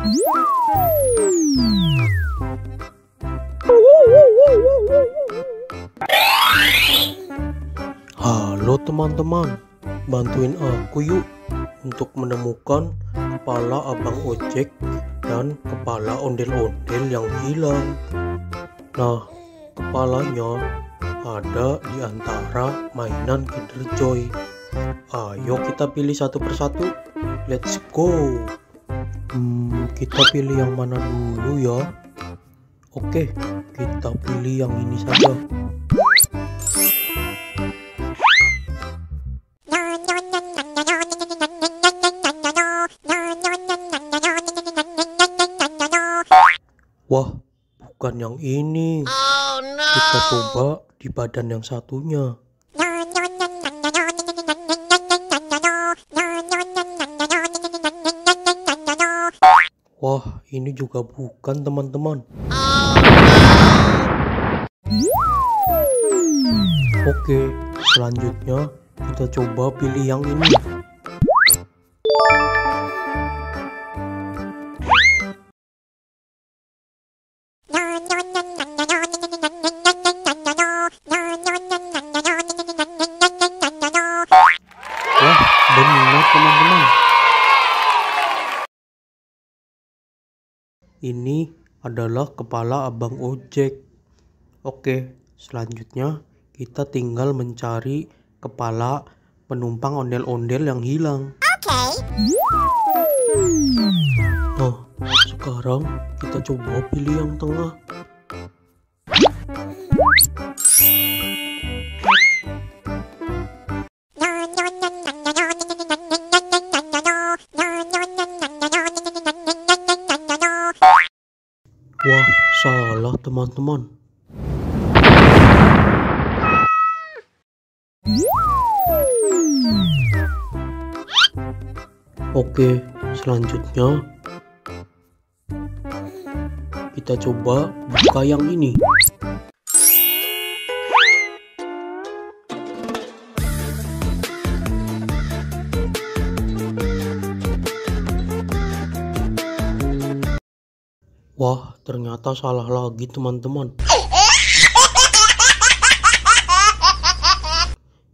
Halo teman-teman, bantuin aku yuk untuk menemukan kepala abang ojek dan kepala ondel-ondel yang hilang. Nah, kepalanya ada di antara mainan Kinder Joy. Ayo kita pilih satu persatu. Let's go. Kita pilih yang mana dulu ya? Oke, kita pilih yang ini saja. Wah, bukan yang ini. Oh, no. Kita coba di badan yang satunya. Wah, ini juga bukan teman-teman. Oh, no. Oke, selanjutnya kita coba pilih yang ini. Wah, benar teman-teman. Ini adalah kepala abang ojek. Oke, selanjutnya kita tinggal mencari kepala penumpang ondel-ondel yang hilang. Oke. Nah, sekarang kita coba pilih yang tengah. Wah, salah teman-teman. Oke, selanjutnya kita coba buka yang ini. Wah, ternyata salah lagi teman-teman.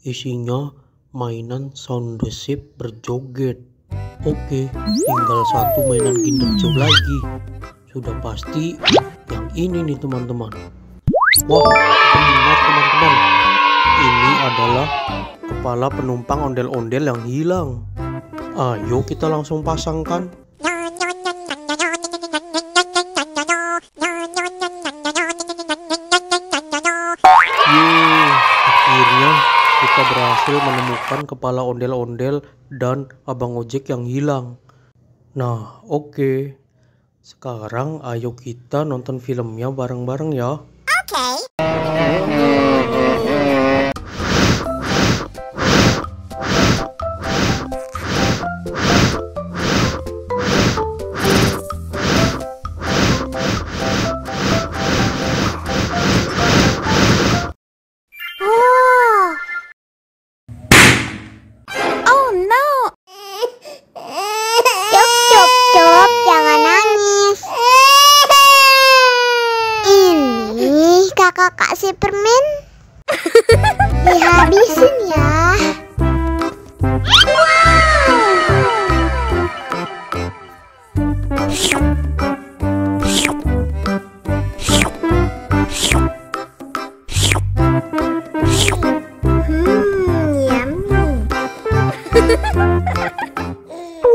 Isinya mainan sound the ship berjoget. Oke, tinggal satu mainan Kinder Joy lagi. Sudah pasti yang ini nih teman-teman. Wah, benar teman-teman. Ini adalah kepala penumpang ondel-ondel yang hilang. Ayo kita langsung pasangkan. Akhirnya kita berhasil menemukan kepala ondel-ondel dan abang ojek yang hilang. Nah, oke. Sekarang ayo kita nonton filmnya bareng-bareng ya. Oke. Cup, jangan nangis. Ini kakak kasih permen. Dihabisin ya.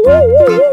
Yummy.